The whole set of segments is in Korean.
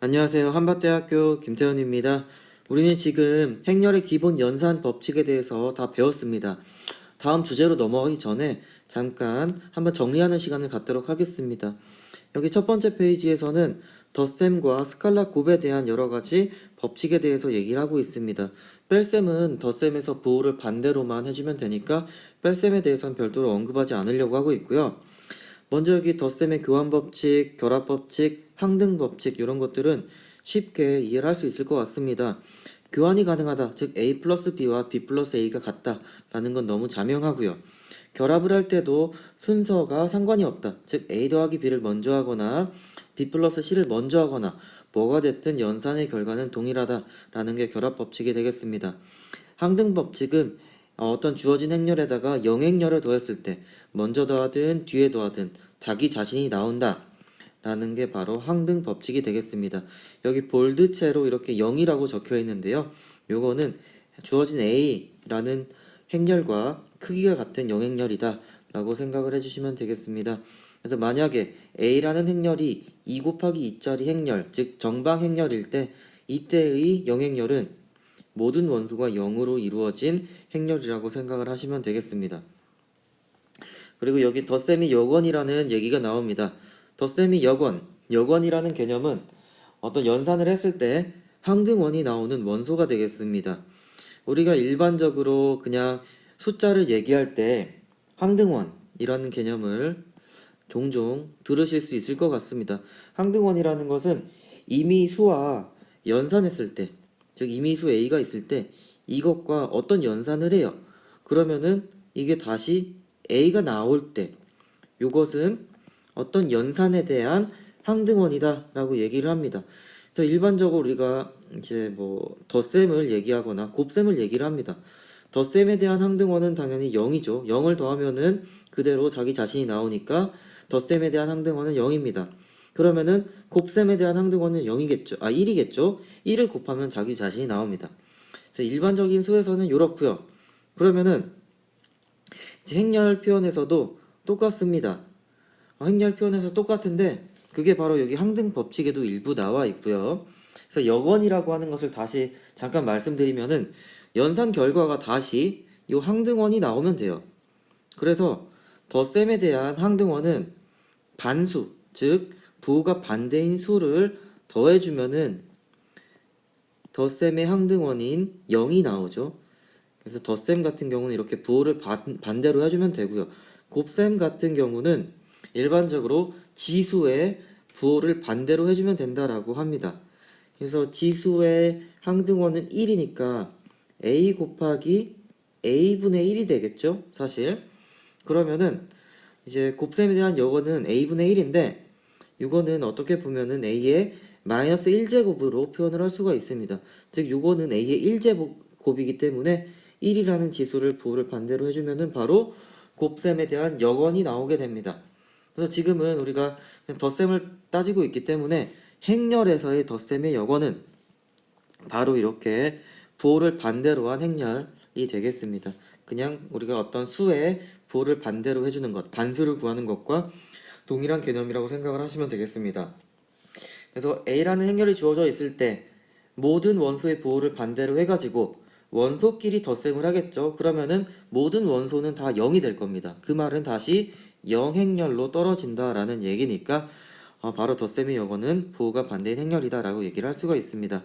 안녕하세요. 한밭대학교 김태현입니다. 우리는 지금 행렬의 기본 연산 법칙에 대해서 다 배웠습니다. 다음 주제로 넘어가기 전에 잠깐 한번 정리하는 시간을 갖도록 하겠습니다. 여기 첫 번째 페이지에서는 덧셈과 스칼라 곱에 대한 여러 가지 법칙에 대해서 얘기를 하고 있습니다. 뺄셈은 덧셈에서 부호를 반대로만 해주면 되니까 뺄셈에 대해서는 별도로 언급하지 않으려고 하고 있고요. 먼저 여기 덧셈의 교환법칙, 결합법칙, 항등법칙 이런 것들은 쉽게 이해를 할 수 있을 것 같습니다. 교환이 가능하다, 즉 A 플러스 B와 B 플러스 A가 같다 라는 건 너무 자명하고요. 결합을 할 때도 순서가 상관이 없다, 즉 A 더하기 B를 먼저 하거나 B 플러스 C를 먼저 하거나 뭐가 됐든 연산의 결과는 동일하다 라는 게 결합법칙이 되겠습니다. 항등법칙은 어떤 주어진 행렬에다가 영행렬을 더했을 때 먼저 더하든 뒤에 더하든 자기 자신이 나온다 라는 게 바로 항등법칙이 되겠습니다. 여기 볼드체로 이렇게 0이라고 적혀 있는데요. 요거는 주어진 A라는 행렬과 크기가 같은 영행렬이다 라고 생각을 해주시면 되겠습니다. 그래서 만약에 A라는 행렬이 2 곱하기 2짜리 행렬, 즉 정방 행렬일 때 이때의 영행렬은 모든 원소가 0으로 이루어진 행렬이라고 생각을 하시면 되겠습니다. 그리고 여기 덧셈이 여건이라는 얘기가 나옵니다. 덧셈이 여건이라는 개념은 어떤 연산을 했을 때 항등원이 나오는 원소가 되겠습니다. 우리가 일반적으로 그냥 숫자를 얘기할 때 항등원이라는 개념을 종종 들으실 수 있을 것 같습니다. 항등원이라는 것은 이미 수와 연산했을 때, 즉 이미 수 A가 있을 때 이것과 어떤 연산을 해요. 그러면은 이게 다시 A가 나올 때 이것은 어떤 연산에 대한 항등원이다 라고 얘기를 합니다. 그래서 일반적으로 우리가 이제 뭐 덧셈을 얘기하거나 곱셈을 얘기를 합니다. 덧셈에 대한 항등원은 당연히 0이죠. 0을 더하면은 그대로 자기 자신이 나오니까 덧셈에 대한 항등원은 0입니다. 그러면은 곱셈에 대한 항등원은 0이겠죠. 1이겠죠. 1을 곱하면 자기 자신이 나옵니다. 그래서 일반적인 수에서는 이렇고요. 그러면은 이제 행렬 표현에서도 똑같습니다. 행렬 표현에서 똑같은데 그게 바로 여기 항등 법칙에도 일부 나와 있고요. 그래서 여건이라고 하는 것을 다시 잠깐 말씀드리면은 연산 결과가 다시 이 항등원이 나오면 돼요. 그래서 덧셈에 대한 항등원은 반수, 즉 부호가 반대인 수를 더해주면은 덧셈의 항등원인 0이 나오죠. 그래서 덧셈 같은 경우는 이렇게 부호를 반대로 해주면 되고요. 곱셈 같은 경우는 일반적으로 지수의 부호를 반대로 해주면 된다라고 합니다. 그래서 지수의 항등원은 1이니까 a 곱하기 a분의 1이 되겠죠, 사실. 그러면은 이제 곱셈에 대한 요거는 a분의 1인데 이거는 어떻게 보면은 a의 마이너스 1제곱으로 표현을 할 수가 있습니다. 즉 요거는 a의 1제곱이기 때문에 1이라는 지수를 부호를 반대로 해주면은 바로 곱셈에 대한 여건이 나오게 됩니다. 그래서 지금은 우리가 그냥 덧셈을 따지고 있기 때문에 행렬에서의 덧셈의 여건은 바로 이렇게 부호를 반대로 한 행렬이 되겠습니다. 그냥 우리가 어떤 수의 부호를 반대로 해주는 것, 반수를 구하는 것과 동일한 개념이라고 생각을 하시면 되겠습니다. 그래서 A라는 행렬이 주어져 있을 때 모든 원소의 부호를 반대로 해가지고 원소끼리 덧셈을 하겠죠. 그러면은 모든 원소는 다 0이 될 겁니다. 그 말은 다시 0행렬로 떨어진다라는 얘기니까 바로 덧셈의 여건은 부호가 반대인 행렬이다 라고 얘기를 할 수가 있습니다.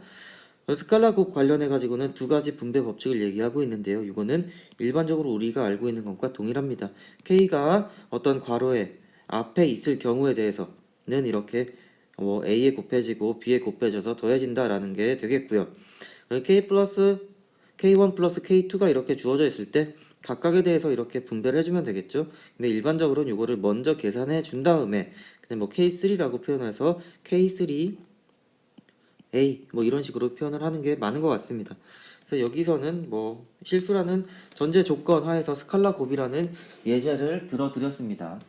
스칼라 곱 관련해 가지고는 두 가지 분배 법칙을 얘기하고 있는데요. 이거는 일반적으로 우리가 알고 있는 것과 동일합니다. K가 어떤 괄호에 앞에 있을 경우에 대해서는 이렇게 A에 곱해지고 B에 곱해져서 더해진다라는 게 되겠고요. K 플러스 K1 플러스 K2가 이렇게 주어져 있을 때 각각에 대해서 이렇게 분배를 해주면 되겠죠. 근데 일반적으로는 이거를 먼저 계산해 준 다음에 그냥 뭐 K3라고 표현해서 K3 A 뭐 이런 식으로 표현을 하는 게 많은 것 같습니다. 그래서 여기서는 뭐 실수라는 전제 조건 하에서 스칼라 곱이라는 예제를 들어드렸습니다.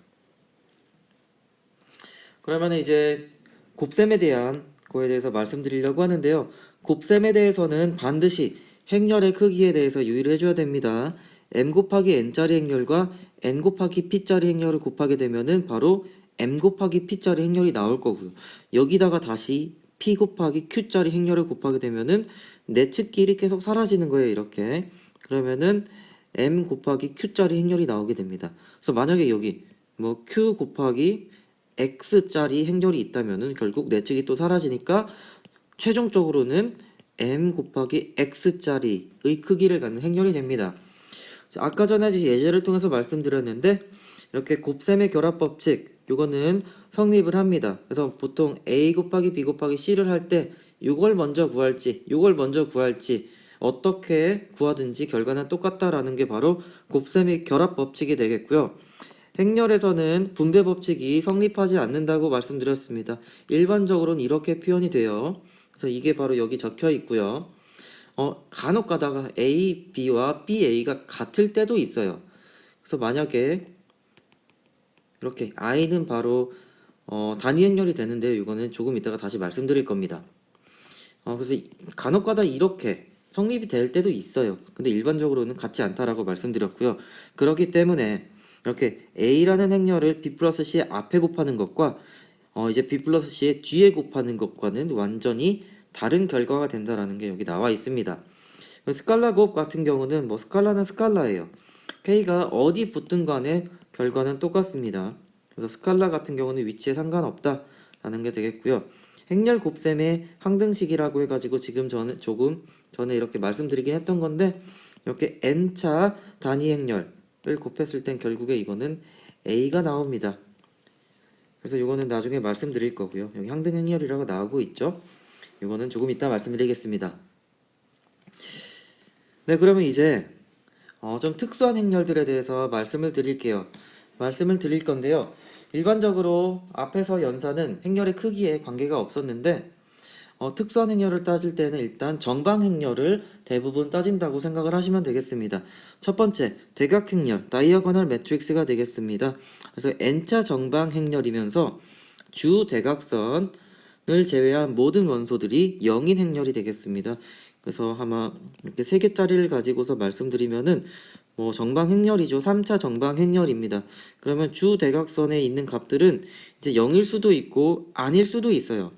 그러면 이제 곱셈에 대한 거에 대해서 말씀드리려고 하는데요. 곱셈에 대해서는 반드시 행렬의 크기에 대해서 유의를 해줘야 됩니다. m 곱하기 n짜리 행렬과 n 곱하기 p짜리 행렬을 곱하게 되면은 바로 m 곱하기 p짜리 행렬이 나올 거고요. 여기다가 다시 P 곱하기 Q짜리 행렬을 곱하게 되면은 내측끼리 계속 사라지는 거예요. 이렇게. 그러면은 M 곱하기 Q짜리 행렬이 나오게 됩니다. 그래서 만약에 여기 뭐 Q 곱하기 X짜리 행렬이 있다면은 결국 내측이 또 사라지니까 최종적으로는 M 곱하기 X짜리의 크기를 갖는 행렬이 됩니다. 아까 전에 예제를 통해서 말씀드렸는데 이렇게 곱셈의 결합 법칙 요거는 성립을 합니다. 그래서 보통 A 곱하기 B 곱하기 C를 할 때 요걸 먼저 구할지 요걸 먼저 구할지 어떻게 구하든지 결과는 똑같다라는 게 바로 곱셈의 결합 법칙이 되겠고요. 행렬에서는 분배 법칙이 성립하지 않는다고 말씀드렸습니다. 일반적으로는 이렇게 표현이 돼요. 그래서 이게 바로 여기 적혀 있고요. 간혹 가다가 A, B와 B, A가 같을 때도 있어요. 그래서 만약에 이렇게 I는 바로 단위 행렬이 되는데요. 이거는 조금 이따가 다시 말씀드릴 겁니다. 그래서 간혹 가다 이렇게 성립이 될 때도 있어요. 근데 일반적으로는 같지 않다라고 말씀드렸고요. 그렇기 때문에 이렇게 A라는 행렬을 B 플러스 C의 앞에 곱하는 것과 이제 B 플러스 C의 뒤에 곱하는 것과는 완전히 다른 결과가 된다라는 게 여기 나와 있습니다. 스칼라 곱 같은 경우는 뭐 스칼라는 스칼라예요. K가 어디 붙든 간에 결과는 똑같습니다. 그래서 스칼라 같은 경우는 위치에 상관없다라는 게 되겠고요. 행렬 곱셈의 항등식이라고 해가지고 지금 저는 조금 전에 이렇게 말씀드리긴 했던 건데 이렇게 n차 단위 행렬을 곱했을 땐 결국에 이거는 A가 나옵니다. 그래서 이거는 나중에 말씀드릴 거고요. 여기 항등 행렬이라고 나오고 있죠. 이거는 조금 이따 말씀드리겠습니다. 네, 그러면 이제 좀 특수한 행렬들에 대해서 말씀을 드릴 건데요. 일반적으로 앞에서 연산은 행렬의 크기에 관계가 없었는데 특수한 행렬을 따질 때는 일단 정방 행렬을 대부분 따진다고 생각을 하시면 되겠습니다. 첫 번째, 대각 행렬, 다이아고널 매트릭스가 되겠습니다. 그래서 n차 정방 행렬이면서 주 대각선을 제외한 모든 원소들이 0인 행렬이 되겠습니다. 그래서 아마 이렇게 3개짜리를 가지고서 말씀드리면은 뭐 정방 행렬이죠. 3차 정방 행렬입니다. 그러면 주 대각선에 있는 값들은 이제 0일 수도 있고 아닐 수도 있어요.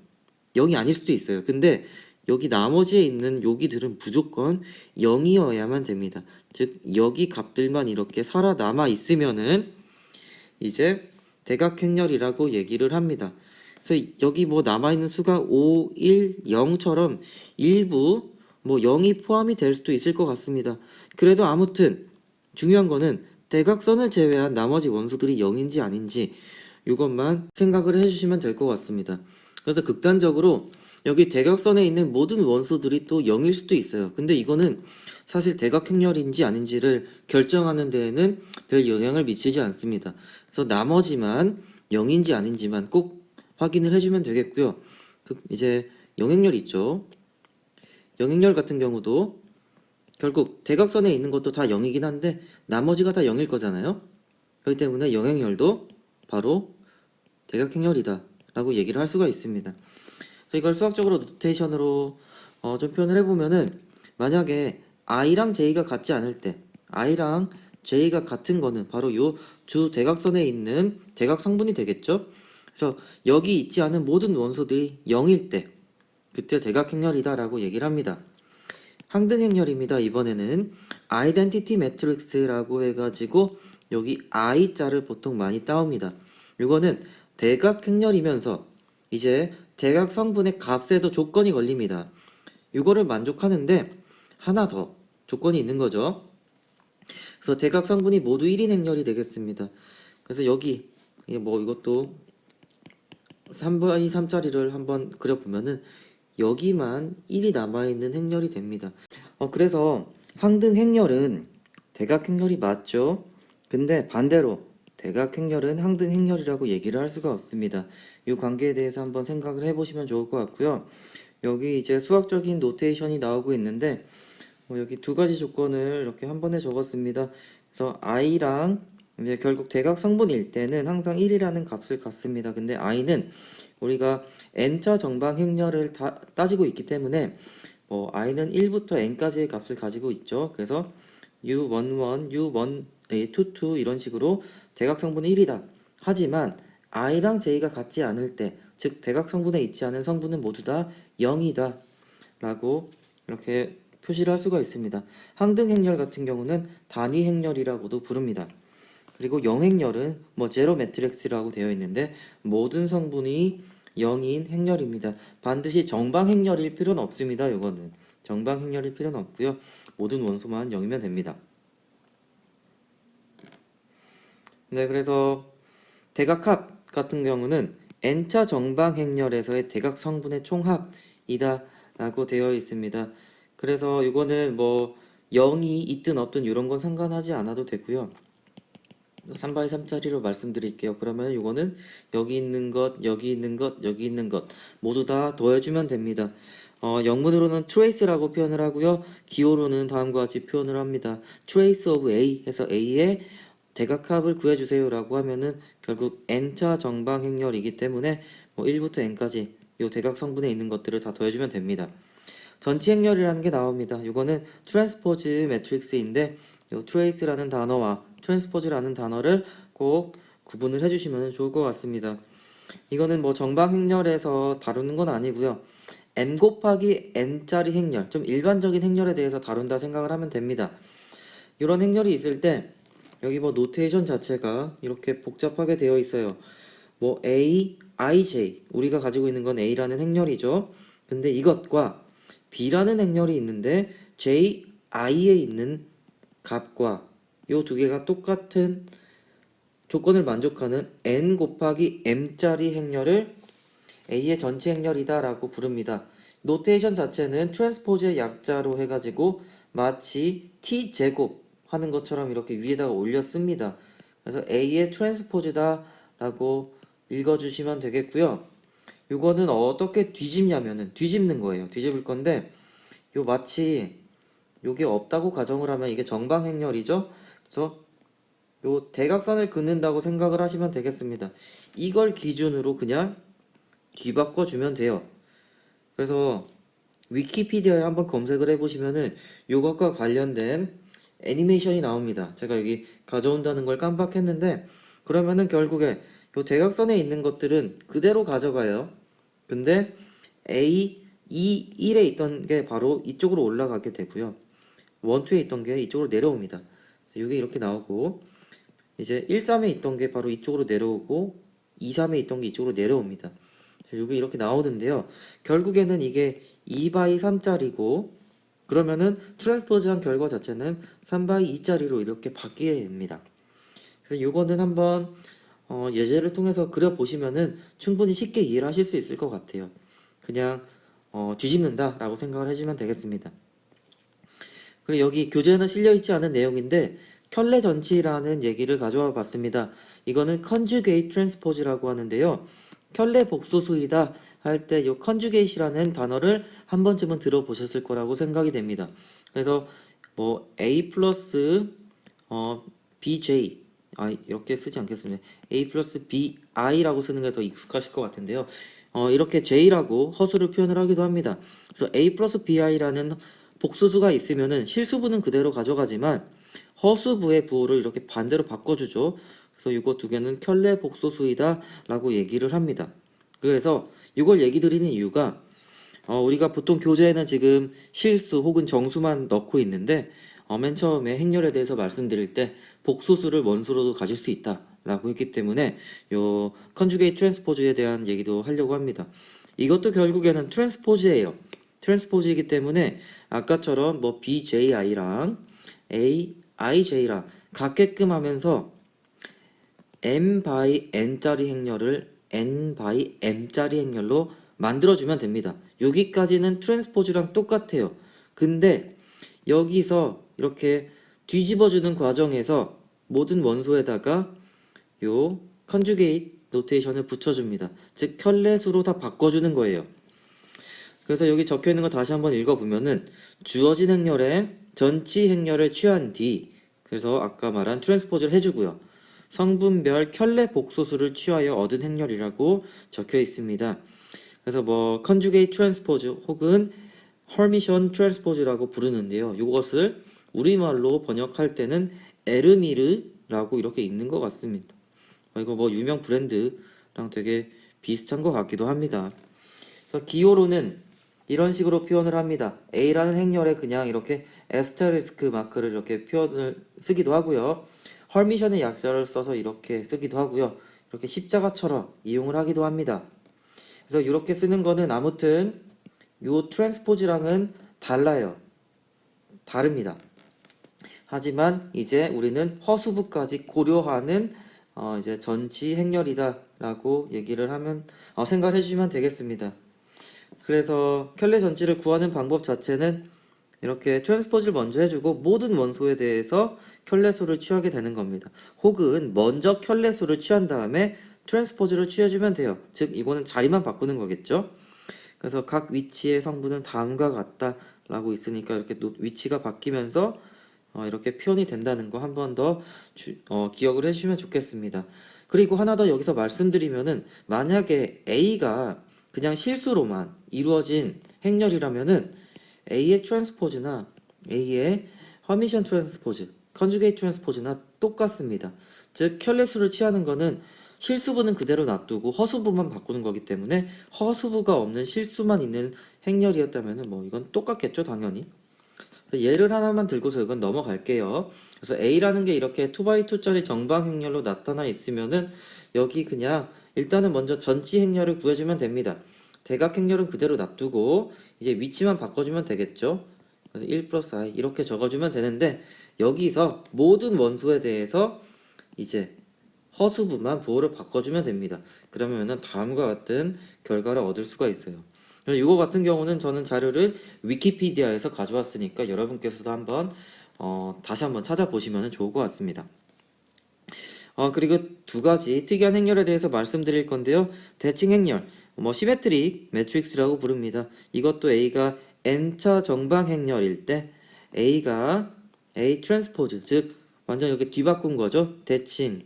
0이 아닐 수도 있어요. 근데 여기 나머지에 있는 여기들은 무조건 0이어야만 됩니다. 즉 여기 값들만 이렇게 살아남아 있으면은 이제 대각행렬이라고 얘기를 합니다. 그래서 여기 뭐 남아있는 수가 5, 1, 0처럼 일부 뭐 0이 포함이 될 수도 있을 것 같습니다. 그래도 아무튼 중요한 거는 대각선을 제외한 나머지 원소들이 0인지 아닌지 이것만 생각을 해주시면 될 것 같습니다. 그래서 극단적으로 여기 대각선에 있는 모든 원소들이 또 0일 수도 있어요. 근데 이거는 사실 대각행렬인지 아닌지를 결정하는 데에는 별 영향을 미치지 않습니다. 그래서 나머지만 0인지 아닌지만 꼭 확인을 해주면 되겠고요. 이제 영행렬 있죠. 영행렬 같은 경우도 결국 대각선에 있는 것도 다 0이긴 한데 나머지가 다 0일 거잖아요. 그렇기 때문에 영행렬도 바로 대각행렬이다 라고 얘기를 할 수가 있습니다. 그래서 이걸 수학적으로 노테이션으로 좀 표현을 해보면은 만약에 i랑 j가 같지 않을 때 i랑 j가 같은 거는 바로 요 주 대각선에 있는 대각 성분이 되겠죠. 그래서 여기 있지 않은 모든 원소들이 0일 때 그때 대각행렬이다 라고 얘기를 합니다. 항등행렬입니다. 이번에는 아이덴티티 매트릭스라고 해가지고 여기 i자를 보통 많이 따옵니다. 이거는 대각행렬이면서 이제 대각 성분의 값에도 조건이 걸립니다. 이거를 만족하는데 하나 더 조건이 있는 거죠. 그래서 대각 성분이 모두 1인 행렬이 되겠습니다. 그래서 여기 뭐 이것도 3x 3짜리를 한번 그려보면은 여기만 1이 남아있는 행렬이 됩니다. 그래서 항등 행렬은 대각 행렬이 맞죠? 근데 반대로 대각 행렬은 항등 행렬이라고 얘기를 할 수가 없습니다. 이 관계에 대해서 한번 생각을 해보시면 좋을 것 같고요. 여기 이제 수학적인 노테이션이 나오고 있는데 여기 두 가지 조건을 이렇게 한 번에 적었습니다. 그래서 i랑 이제 결국 대각 성분일 때는 항상 1이라는 값을 갖습니다. 근데 i는 우리가 n차 정방 행렬을 따지고 있기 때문에 i는 1부터 n까지의 값을 가지고 있죠. 그래서 u11, u1, u22 이런 식으로 대각 성분이 1이다. 하지만 i랑 j가 같지 않을 때 즉 대각 성분에 있지 않은 성분은 모두 다 0이다 라고 이렇게 표시를 할 수가 있습니다. 항등 행렬 같은 경우는 단위 행렬이라고도 부릅니다. 그리고 영행렬은 뭐 제로 매트릭스라고 되어 있는데 모든 성분이 0인 행렬입니다. 반드시 정방 행렬일 필요는 없습니다. 이거는 정방 행렬일 필요는 없고요. 모든 원소만 0이면 됩니다. 네, 그래서 대각합 같은 경우는 n차 정방 행렬에서의 대각 성분의 총합이다 라고 되어 있습니다. 그래서 이거는 뭐 0이 있든 없든 이런 건 상관하지 않아도 되고요. 3바이 3짜리로 말씀드릴게요. 그러면 이거는 여기 있는 것, 여기 있는 것, 여기 있는 것 모두 다 더해주면 됩니다. 영문으로는 trace라고 표현을 하고요. 기호로는 다음과 같이 표현을 합니다. trace of A 해서 A의 대각합을 구해주세요 라고 하면은 결국 n차 정방 행렬이기 때문에 뭐 1부터 n까지 이 대각 성분에 있는 것들을 다 더해주면 됩니다. 전치 행렬이라는 게 나옵니다. 이거는 트랜스포즈 매트릭스인데 이 trace라는 단어와 트랜스포즈라는 단어를 꼭 구분을 해주시면 좋을 것 같습니다. 이거는 뭐 정방 행렬에서 다루는 건 아니고요. m 곱하기 n짜리 행렬, 좀 일반적인 행렬에 대해서 다룬다 생각을 하면 됩니다. 이런 행렬이 있을 때 여기 뭐 노테이션 자체가 이렇게 복잡하게 되어 있어요. 뭐 A, I, J 우리가 가지고 있는 건 A라는 행렬이죠. 근데 이것과 B라는 행렬이 있는데 J, I에 있는 값과 요 두 개가 똑같은 조건을 만족하는 n 곱하기 m짜리 행렬을 A의 전체 행렬이다 라고 부릅니다. 노테이션 자체는 트랜스포즈의 약자로 해가지고 마치 t제곱 하는 것처럼 이렇게 위에다가 올렸습니다. 그래서 A의 트랜스포즈다 라고 읽어주시면 되겠고요. 이거는 어떻게 뒤집냐면은 뒤집는 거예요. 뒤집을 건데 요 마치 요게 없다고 가정을 하면 이게 정방 행렬이죠. 그래서 요 대각선을 긋는다고 생각을 하시면 되겠습니다. 이걸 기준으로 그냥 뒤바꿔 주면 돼요. 그래서 위키피디아에 한번 검색을 해보시면은 요것과 관련된 애니메이션이 나옵니다. 제가 여기 가져온다는 걸 깜빡했는데 그러면은 결국에 요 대각선에 있는 것들은 그대로 가져가요. 근데 A, 1에 있던 게 바로 이쪽으로 올라가게 되고요. 1, 2에 있던 게 이쪽으로 내려옵니다. 이게 이렇게 나오고 이제 1, 3에 있던 게 바로 이쪽으로 내려오고 2, 3에 있던 게 이쪽으로 내려옵니다. 이게 이렇게 나오는데요. 결국에는 이게 2바이 3짜리고 그러면은 트랜스포즈한 결과 자체는 3바이 2짜리로 이렇게 바뀌게 됩니다. 그래서 이거는 한번 예제를 통해서 그려보시면은 충분히 쉽게 이해를 하실 수 있을 것 같아요. 그냥 뒤집는다 라고 생각을 해주면 되겠습니다. 그리고 여기 교재에는 실려있지 않은 내용인데 켤레 전치라는 얘기를 가져와 봤습니다. 이거는 conjugate transpose라고 하는데요. 켤레 복소수이다 할 때 이 conjugate이라는 단어를 한 번쯤은 들어보셨을 거라고 생각이 됩니다. 그래서 뭐 a 플러스 bj 이렇게 쓰지 않겠습니다. a 플러스 bi라고 쓰는 게 더 익숙하실 것 같은데요. 이렇게 j라고 허수를 표현을 하기도 합니다. 그래서 a 플러스 bi라는 복수수가 있으면은 실수부는 그대로 가져가지만 허수부의 부호를 이렇게 반대로 바꿔주죠. 그래서 이거 두 개는 켤레 복소수이다 라고 얘기를 합니다. 그래서 이걸 얘기 드리는 이유가 우리가 보통 교재에는 지금 실수 혹은 정수만 넣고 있는데 맨 처음에 행렬에 대해서 말씀드릴 때 복소수를 원소로도 가질 수 있다 라고 했기 때문에 요 컨주게이트 트랜스포즈에 대한 얘기도 하려고 합니다. 이것도 결국에는 트랜스포즈예요. 트랜스포즈이기 때문에 아까처럼 뭐 BJI랑 AIJ랑 같게끔 하면서 M by N짜리 행렬을 N by M짜리 행렬로 만들어주면 됩니다. 여기까지는 트랜스포즈랑 똑같아요. 근데 여기서 이렇게 뒤집어주는 과정에서 모든 원소에다가 요 컨주게이트 노테이션을 붙여줍니다. 즉 켤레수로 다 바꿔주는 거예요. 그래서 여기 적혀 있는 거 다시 한번 읽어보면은 주어진 행렬에 전치 행렬을 취한 뒤 그래서 아까 말한 트랜스포즈를 해주고요. 성분별 켤레 복소수를 취하여 얻은 행렬이라고 적혀 있습니다. 그래서 뭐 컨주게이트 트랜스포즈 혹은 허미션 트랜스포즈라고 부르는데요. 이것을 우리말로 번역할 때는 에르미르라고 이렇게 읽는 것 같습니다. 이거 뭐 유명 브랜드랑 되게 비슷한 것 같기도 합니다. 그래서 기호로는 이런 식으로 표현을 합니다. A라는 행렬에 그냥 이렇게 에스테리스크 마크를 이렇게 표현을 쓰기도 하고요. 헐미션의 약자를 써서 이렇게 쓰기도 하고요. 이렇게 십자가처럼 이용을 하기도 합니다. 그래서 이렇게 쓰는 거는 아무튼 요 트랜스포즈랑은 달라요. 다릅니다. 하지만 이제 우리는 허수부까지 고려하는 이제 전치 행렬이다라고 얘기를 하면 생각해 주시면 되겠습니다. 그래서 켤레 전치를 구하는 방법 자체는 이렇게 트랜스포즈를 먼저 해주고 모든 원소에 대해서 켤레수를 취하게 되는 겁니다. 혹은 먼저 켤레수를 취한 다음에 트랜스포즈를 취해주면 돼요. 즉 이거는 자리만 바꾸는 거겠죠. 그래서 각 위치의 성분은 다음과 같다라고 있으니까 이렇게 위치가 바뀌면서 이렇게 표현이 된다는 거 한 번 더 기억을 해주시면 좋겠습니다. 그리고 하나 더 여기서 말씀드리면은 만약에 A가 그냥 실수로만 이루어진 행렬이라면은 A의 트랜스포즈나 A의 허미션 트랜스포즈, 컨주게이트 트랜스포즈나 똑같습니다. 즉 켤레수를 취하는 거는 실수부는 그대로 놔두고 허수부만 바꾸는 거기 때문에 허수부가 없는 실수만 있는 행렬이었다면은 뭐 이건 똑같겠죠, 당연히. 예를 하나만 들고서 이건 넘어갈게요. 그래서 A라는 게 이렇게 2x2짜리 정방 행렬로 나타나 있으면은 여기 그냥 일단은 먼저 전치 행렬을 구해주면 됩니다. 대각 행렬은 그대로 놔두고 이제 위치만 바꿔주면 되겠죠. 그래서 1 플러스 i 이렇게 적어주면 되는데 여기서 모든 원소에 대해서 이제 허수부만 부호를 바꿔주면 됩니다. 그러면은 다음과 같은 결과를 얻을 수가 있어요. 이거 같은 경우는 저는 자료를 위키피디아에서 가져왔으니까 여러분께서도 한번 다시 한번 찾아보시면 좋을 것 같습니다. 그리고 두 가지 특이한 행렬에 대해서 말씀드릴 건데요. 대칭 행렬, 시메트릭 매트릭스라고 부릅니다. 이것도 A가 n차 정방 행렬일 때 A가 A 트랜스포즈, 즉 완전 이렇게 뒤바꾼 거죠. 대칭을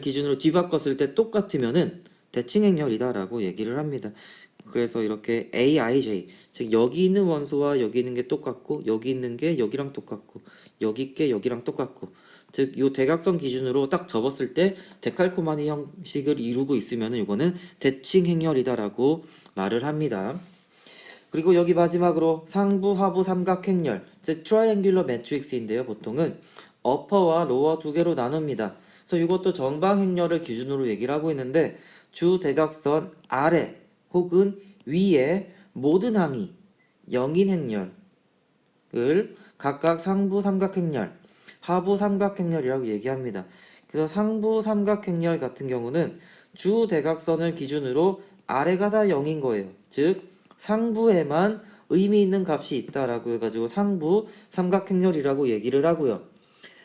기준으로 뒤바꿨을 때 똑같으면은 대칭 행렬이다라고 얘기를 합니다. 그래서 이렇게 AIJ, 즉 여기 있는 원소와 여기 있는 게 똑같고 여기 있는 게 여기랑 똑같고 여기 있게 여기랑 똑같고 즉 요 대각선 기준으로 딱 접었을 때 데칼코마니 형식을 이루고 있으면 이거는 대칭 행렬이다라고 말을 합니다. 그리고 여기 마지막으로 상부 하부 삼각 행렬, 즉 트라이앵귤러 매트릭스인데요. 보통은 어퍼와 로어 두 개로 나눕니다. 그래서 이것도 정방 행렬을 기준으로 얘기를 하고 있는데 주 대각선 아래 혹은 위에 모든 항이 영인 행렬을 각각 상부 삼각행렬, 하부 삼각행렬이라고 얘기합니다. 그래서 상부 삼각행렬 같은 경우는 주 대각선을 기준으로 아래가 다 0인 거예요. 즉 상부에만 의미 있는 값이 있다라고 해가지고 상부 삼각행렬이라고 얘기를 하고요.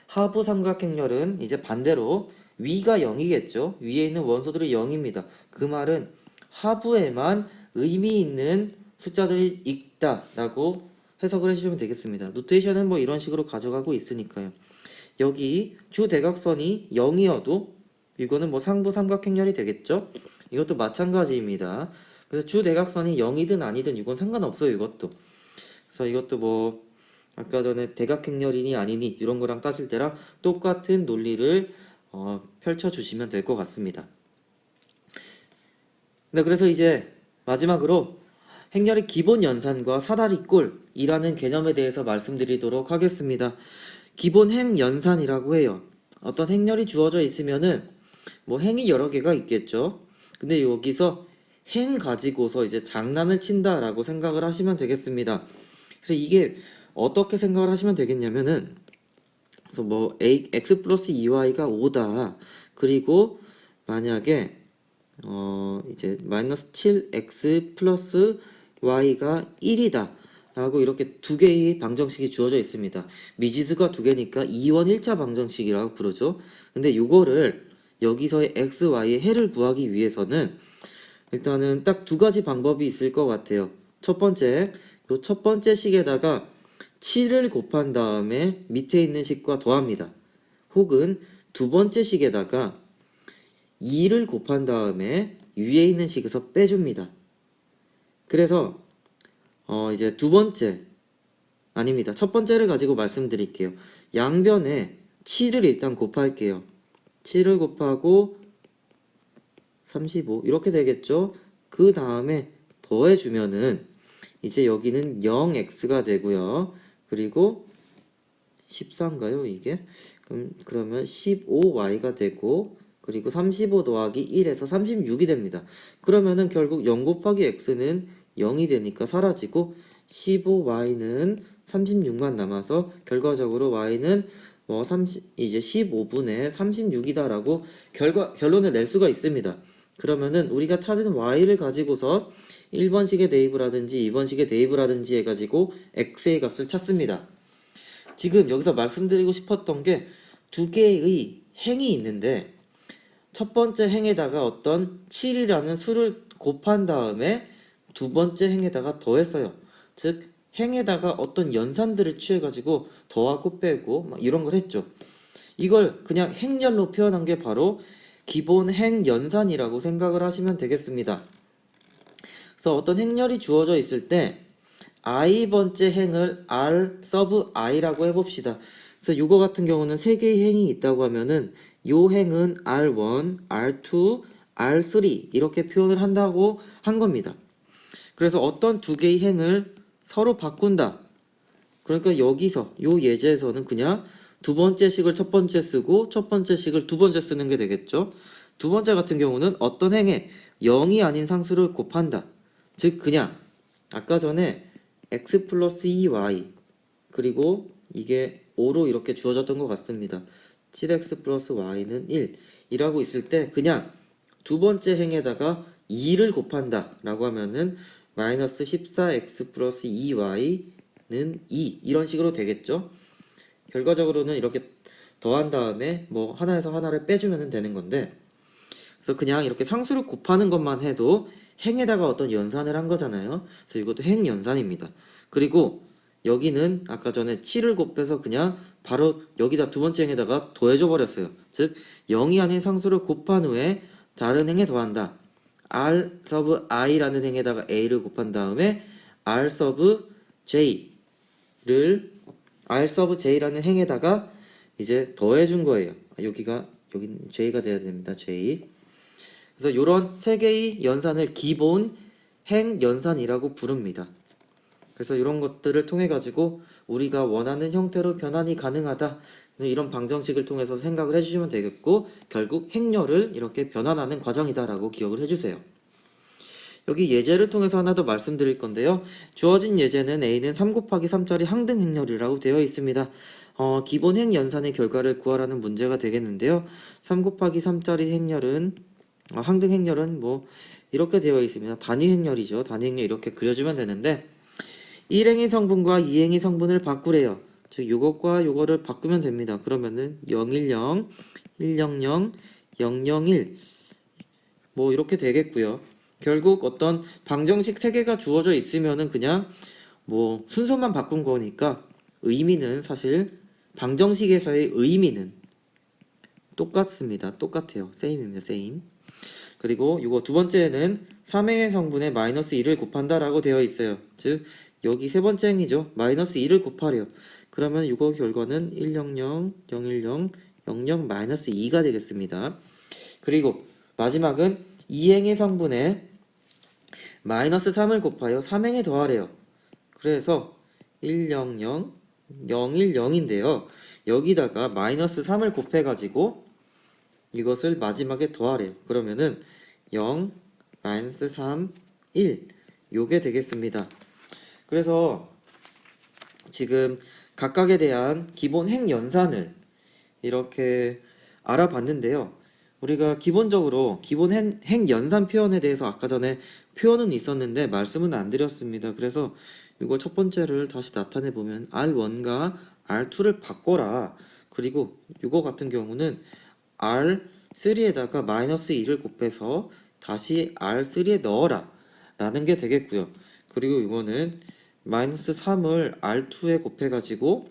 하부 삼각행렬은 이제 반대로 위가 0이겠죠. 위에 있는 원소들이 0입니다. 그 말은 하부에만 의미 있는 숫자들이 있다라고 해석을 해주시면 되겠습니다. 노테이션은 뭐 이런 식으로 가져가고 있으니까요. 여기 주 대각선이 0이어도 이거는 뭐 상부 삼각행렬이 되겠죠. 이것도 마찬가지입니다. 그래서 주 대각선이 0이든 아니든 이건 상관없어요. 이것도. 그래서 이것도 뭐 아까 전에 대각행렬이니 아니니 이런 거랑 따질 때랑 똑같은 논리를 펼쳐주시면 될 것 같습니다. 네, 그래서 이제 마지막으로 행렬의 기본 연산과 사다리꼴이라는 개념에 대해서 말씀드리도록 하겠습니다. 기본 행 연산이라고 해요. 어떤 행렬이 주어져 있으면은 뭐 행이 여러 개가 있겠죠. 근데 여기서 행 가지고서 이제 장난을 친다라고 생각을 하시면 되겠습니다. 그래서 이게 어떻게 생각을 하시면 되겠냐면은 그래서 뭐 x 플러스 2y가 5다. 그리고 만약에 이제 마이너스 7x 플러스 y가 1이다 라고 이렇게 두 개의 방정식이 주어져 있습니다. 미지수가 두 개니까 2원 1차 방정식이라고 부르죠. 근데 이거를 여기서의 x, y의 해를 구하기 위해서는 일단은 딱 두 가지 방법이 있을 것 같아요. 첫 번째, 요 첫 번째 식에다가 7을 곱한 다음에 밑에 있는 식과 더합니다. 혹은 두 번째 식에다가 2를 곱한 다음에 위에 있는 식에서 빼줍니다. 그래서 이제 두 번째 아닙니다. 첫 번째를 가지고 말씀드릴게요. 양변에 7을 일단 곱할게요. 7을 곱하고 35 이렇게 되겠죠. 그 다음에 더해주면은 이제 여기는 0x가 되고요. 그리고 14인가요 이게? 그러면 15y가 되고 그리고 35 더하기 1에서 36이 됩니다. 그러면은 결국 0 곱하기 x는 0이 되니까 사라지고 15y는 36만 남아서 결과적으로 y는 뭐 이제 15분의 36이다라고 결론을 낼 수가 있습니다. 그러면은 우리가 찾은 y를 가지고서 1번식의 대입을 하든지 2번식의 대입을 하든지 해가지고 x의 값을 찾습니다. 지금 여기서 말씀드리고 싶었던 게 두 개의 행이 있는데 첫 번째 행에다가 어떤 7이라는 수를 곱한 다음에 두 번째 행에다가 더했어요. 즉 행에다가 어떤 연산들을 취해가지고 더하고 빼고 막 이런 걸 했죠. 이걸 그냥 행렬로 표현한 게 바로 기본 행 연산이라고 생각을 하시면 되겠습니다. 그래서 어떤 행렬이 주어져 있을 때 i번째 행을 r 서브 i라고 해봅시다. 그래서 이거 같은 경우는 세 개의 행이 있다고 하면은 요 행은 r1, r2, r3 이렇게 표현을 한다고 한 겁니다. 그래서 어떤 두 개의 행을 서로 바꾼다. 그러니까 여기서 요 예제에서는 그냥 두 번째 식을 첫 번째 쓰고 첫 번째 식을 두 번째 쓰는 게 되겠죠. 두 번째 같은 경우는 어떤 행에 0이 아닌 상수를 곱한다. 즉 그냥 아까 전에 x 플러스 2y 그리고 이게 5로 이렇게 주어졌던 것 같습니다. 7x 플러스 y는 1 이라고 있을 때 그냥 두 번째 행에다가 2를 곱한다 라고 하면은 마이너스 14x 플러스 2y는 2 이런 식으로 되겠죠. 결과적으로는 이렇게 더한 다음에 뭐 하나에서 하나를 빼주면 되는 건데 그래서 그냥 이렇게 상수를 곱하는 것만 해도 행에다가 어떤 연산을 한 거잖아요. 그래서 이것도 행 연산입니다. 그리고 여기는 아까 전에 7을 곱해서 그냥 바로 여기다 두 번째 행에다가 더해줘 버렸어요. 즉 0이 아닌 상수를 곱한 후에 다른 행에 더한다. r 서브 i라는 행에다가 a를 곱한 다음에 r 서브 j라는 행에다가 이제 더해준 거예요. 여기는 j가 돼야 됩니다. j. 그래서 이런 세 개의 연산을 기본 행 연산이라고 부릅니다. 그래서 이런 것들을 통해 가지고 우리가 원하는 형태로 변환이 가능하다 이런 방정식을 통해서 생각을 해주시면 되겠고 결국 행렬을 이렇게 변환하는 과정이다라고 기억을 해주세요. 여기 예제를 통해서 하나 더 말씀드릴 건데요. 주어진 예제는 A는 3 곱하기 3짜리 항등 행렬이라고 되어 있습니다. 기본 행 연산의 결과를 구하라는 문제가 되겠는데요. 3 곱하기 3짜리 행렬은 항등 행렬은 뭐 이렇게 되어 있습니다. 단위 행렬이죠. 단위 행렬 이렇게 그려주면 되는데 1행의 성분과 2행의 성분을 바꾸래요. 즉 요것과 요거를 바꾸면 됩니다. 그러면은 010, 100, 001 뭐 이렇게 되겠고요. 결국 어떤 방정식 3개가 주어져 있으면은 그냥 뭐 순서만 바꾼 거니까 의미는 사실 방정식에서의 의미는 똑같습니다. 똑같아요. same입니다. same. 그리고 이거 두 번째는 3행의 성분에 마이너스 2를 곱한다라고 되어 있어요. 즉 여기 세 번째 행이죠. 마이너스 2를 곱하래요. 그러면 이거 결과는 100, 010, 00 마이너스 2가 되겠습니다. 그리고 마지막은 2행의 성분에 마이너스 3을 곱하여 3행에 더하래요. 그래서 100, 010인데요. 여기다가 마이너스 3을 곱해가지고 이것을 마지막에 더하래요. 그러면은 0, 마이너스 3, 1 요게 되겠습니다. 그래서 지금 각각에 대한 기본 행 연산을 이렇게 알아봤는데요. 우리가 기본적으로 기본 행 연산 표현에 대해서 아까 전에 표현은 있었는데 말씀은 안 드렸습니다. 그래서 이거 첫 번째를 다시 나타내 보면 R1과 R2를 바꿔라. 그리고 이거 같은 경우는 R3에다가 마이너스 2를 곱해서 다시 R3에 넣어라 라는 게 되겠고요. 그리고 이거는 마이너스 3을 R2에 곱해가지고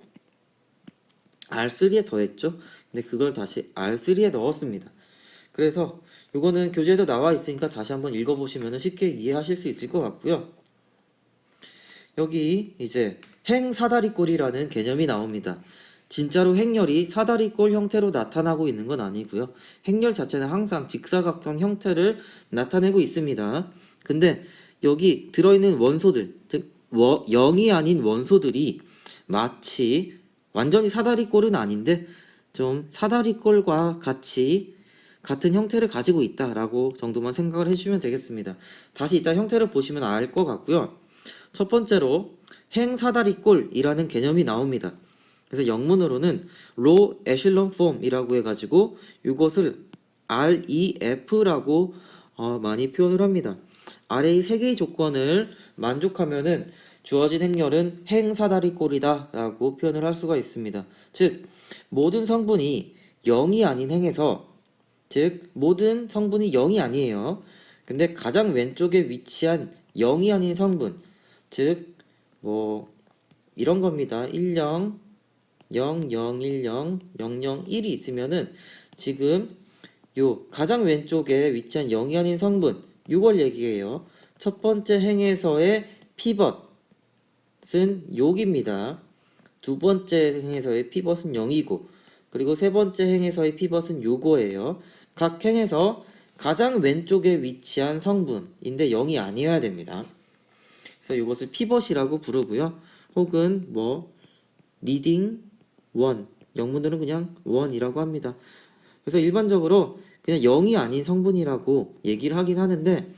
R3에 더했죠. 근데 그걸 다시 R3에 넣었습니다. 그래서 이거는 교재에도 나와 있으니까 다시 한번 읽어보시면 쉽게 이해하실 수 있을 것 같고요. 여기 이제 행사다리꼴이라는 개념이 나옵니다. 진짜로 행렬이 사다리꼴 형태로 나타나고 있는 건 아니고요. 행렬 자체는 항상 직사각형 형태를 나타내고 있습니다. 근데 여기 들어있는 원소들, 즉 0이 아닌 원소들이 마치 완전히 사다리꼴은 아닌데 좀 사다리꼴과 같은 형태를 가지고 있다라고 정도만 생각을 해주시면 되겠습니다. 다시 이따 형태를 보시면 알 것 같고요. 첫 번째로 행사다리꼴이라는 개념이 나옵니다. 그래서 영문으로는 Low Echelon Form이라고 해가지고 이것을 REF라고 많이 표현을 합니다. 아래의 세 개의 조건을 만족하면은 주어진 행렬은 행사다리꼴이다 라고 표현을 할 수가 있습니다. 즉 모든 성분이 0이 아닌 행에서, 즉 모든 성분이 0이 아니에요. 근데 가장 왼쪽에 위치한 0이 아닌 성분, 즉 뭐 이런 겁니다. 10, 0010, 001이 있으면은 지금 요 가장 왼쪽에 위치한 0이 아닌 성분, 이걸 얘기해요. 첫 번째 행에서의 피벗은 욕입니다. 두 번째 행에서의 피벗은 0이고, 그리고 세 번째 행에서의 피벗은 요거예요. 각 행에서 가장 왼쪽에 위치한 성분인데 0이 아니어야 됩니다. 그래서 이것을 피벗이라고 부르고요. 혹은 뭐 리딩 원, 영문으로는 그냥 원이라고 합니다. 그래서 일반적으로 그냥 0이 아닌 성분이라고 얘기를 하긴 하는데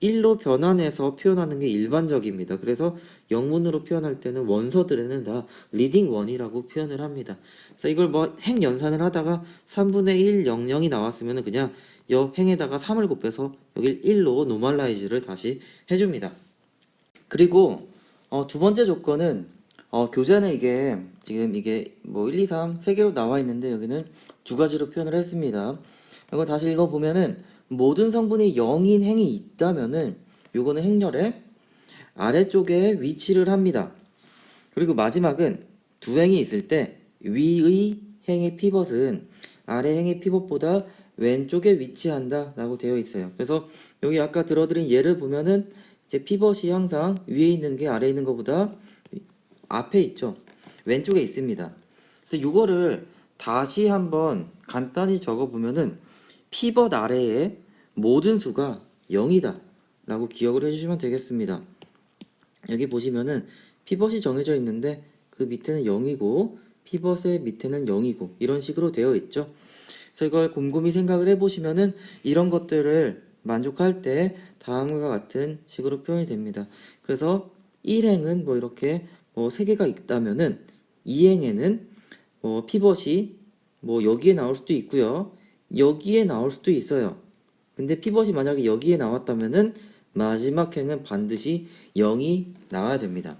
1로 변환해서 표현하는 게 일반적입니다. 그래서 영문으로 표현할 때는 원서들에는 다 리딩 원이라고 표현을 합니다. 그래서 이걸 뭐 행 연산을 하다가 3분의 1, 00이 나왔으면 그냥 여 행에다가 3을 곱해서 여길 1로 노멀라이즈를 다시 해줍니다. 그리고 두 번째 조건은 교재는 지금 이게 뭐 1, 2, 3 세 개로 나와 있는데 여기는 두 가지로 표현을 했습니다. 이거 다시 읽어보면은 모든 성분이 0인 행이 있다면은 요거는 행렬의 아래쪽에 위치를 합니다. 그리고 마지막은 두 행이 있을 때 위의 행의 피벗은 아래 행의 피벗보다 왼쪽에 위치한다 라고 되어 있어요. 그래서 여기 아까 들어드린 예를 보면은 이제 피벗이 항상 위에 있는 게 아래에 있는 것보다 앞에 있죠. 왼쪽에 있습니다. 그래서 이거를 다시 한번 간단히 적어보면은 피벗 아래에 모든 수가 0이다 라고 기억을 해주시면 되겠습니다. 여기 보시면은 피벗이 정해져 있는데 그 밑에는 0이고 피벗의 밑에는 0이고 이런 식으로 되어 있죠. 그래서 이걸 곰곰이 생각을 해보시면은 이런 것들을 만족할 때 다음과 같은 식으로 표현이 됩니다. 그래서 1행은 뭐 이렇게 뭐 3개가 있다면은 2행에는 피벗이 뭐 여기에 나올 수도 있고요. 여기에 나올 수도 있어요. 근데 피벗이 만약에 여기에 나왔다면은 마지막 행은 반드시 0이 나와야 됩니다.